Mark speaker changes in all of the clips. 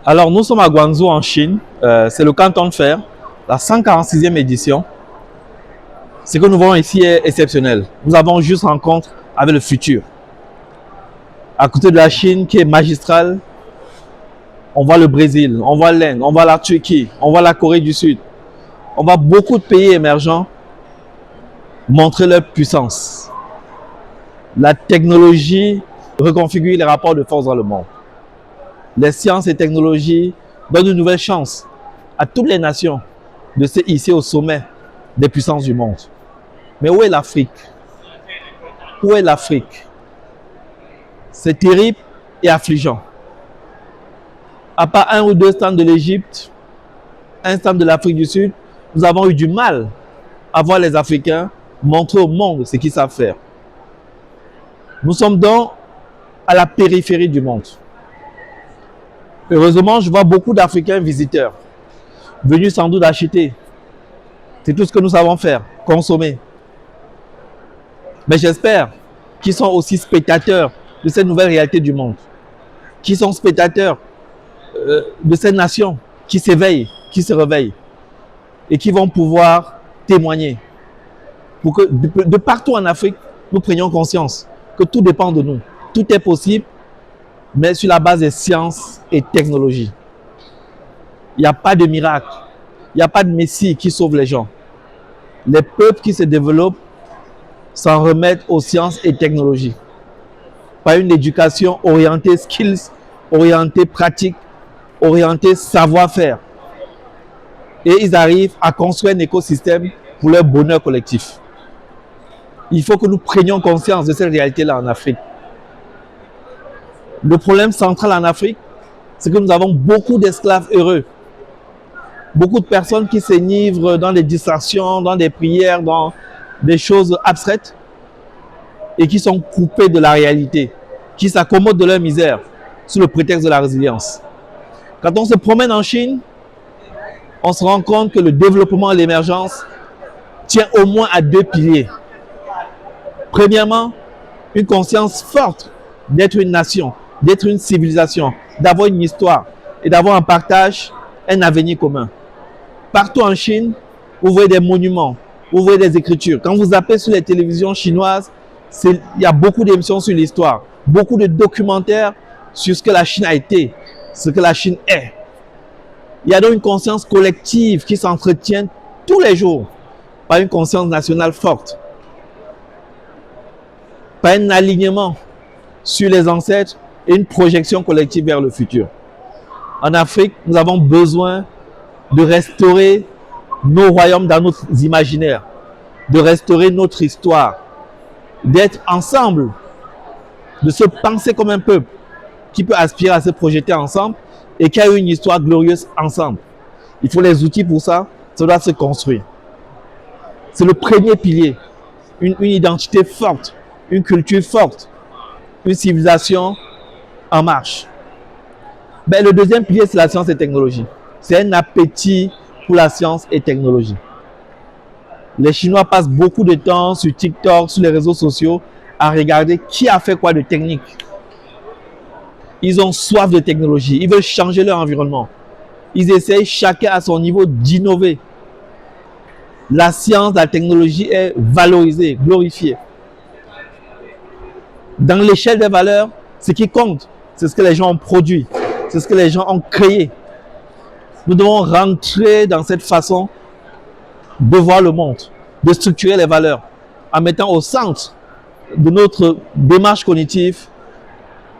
Speaker 1: Alors, nous sommes à Guangzhou en Chine. C'est le Canton de Fer, la 146e édition. Ce que nous voyons ici est exceptionnel. Nous avons juste rencontre avec le futur. À côté de la Chine qui est magistrale, on voit le Brésil, on voit l'Inde, on voit la Turquie, on voit la Corée du Sud. On voit beaucoup de pays émergents montrer leur puissance. La technologie reconfigure les rapports de force dans le monde. Les sciences et technologies donnent une nouvelle chance à toutes les nations de se hisser au sommet des puissances du monde. Mais où est l'Afrique? Où est l'Afrique? C'est terrible et affligeant. À part un ou deux stands de l'Égypte, un stand de l'Afrique du Sud, nous avons eu du mal à voir les Africains montrer au monde ce qu'ils savent faire. Nous sommes donc à la périphérie du monde. Heureusement, je vois beaucoup d'Africains visiteurs, venus sans doute acheter. C'est tout ce que nous savons faire, consommer. Mais j'espère qu'ils sont aussi spectateurs de cette nouvelle réalité du monde, qu'ils sont spectateurs de cette nation qui s'éveille, qui se réveille, et qui vont pouvoir témoigner. Pour que de partout en Afrique, nous prenions conscience que tout dépend de nous. Tout est possible, mais sur la base des sciences et technologies. Il n'y a pas de miracle. Il n'y a pas de messie qui sauve les gens. Les peuples qui se développent s'en remettent aux sciences et technologies. Par une éducation orientée skills, orientée pratique, orientée savoir-faire. Et ils arrivent à construire un écosystème pour leur bonheur collectif. Il faut que nous prenions conscience de cette réalité-là en Afrique. Le problème central en Afrique, c'est que nous avons beaucoup d'esclaves heureux. Beaucoup de personnes qui s'enivrent dans des distractions, dans des prières, dans des choses abstraites et qui sont coupées de la réalité, qui s'accommodent de leur misère sous le prétexte de la résilience. Quand on se promène en Chine, on se rend compte que le développement et l'émergence tient au moins à deux piliers. Premièrement, une conscience forte d'être une nation, d'être une civilisation, d'avoir une histoire et d'avoir un partage, un avenir commun. Partout en Chine, vous voyez des monuments, vous voyez des écritures. Quand vous zappez sur les télévisions chinoises, il y a beaucoup d'émissions sur l'histoire, beaucoup de documentaires sur ce que la Chine a été, ce que la Chine est. Il y a donc une conscience collective qui s'entretient tous les jours par une conscience nationale forte, par un alignement sur les ancêtres et une projection collective vers le futur. En Afrique, nous avons besoin de restaurer nos royaumes dans notre imaginaire, de restaurer notre histoire, d'être ensemble, de se penser comme un peuple qui peut aspirer à se projeter ensemble et qui a une histoire glorieuse ensemble. Il faut les outils pour ça, ça doit se construire. C'est le premier pilier, une identité forte, une culture forte, une civilisation en marche. Le deuxième pilier, c'est la science et technologie. C'est un appétit pour la science et technologie. Les Chinois passent beaucoup de temps sur TikTok, sur les réseaux sociaux, à regarder qui a fait quoi de technique. Ils ont soif de technologie, ils veulent changer leur environnement. Ils essayent chacun à son niveau d'innover. La science, la technologie est valorisée, glorifiée. Dans l'échelle des valeurs, ce qui compte, c'est ce que les gens ont produit, c'est ce que les gens ont créé. Nous devons rentrer dans cette façon de voir le monde, de structurer les valeurs, en mettant au centre de notre démarche cognitive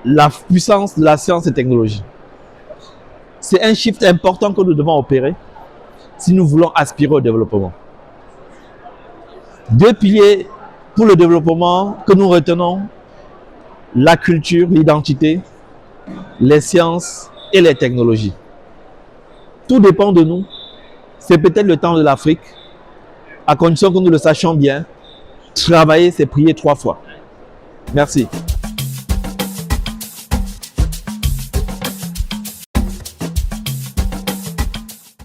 Speaker 1: la puissance de la science et technologie. C'est un shift important que nous devons opérer si nous voulons aspirer au développement. Deux piliers pour le développement que nous retenons: la culture, l'identité, les sciences et les technologies. Tout dépend de nous. C'est peut-être le temps de l'Afrique, à condition que nous le sachions bien. Travailler, c'est prier 3 fois. Merci.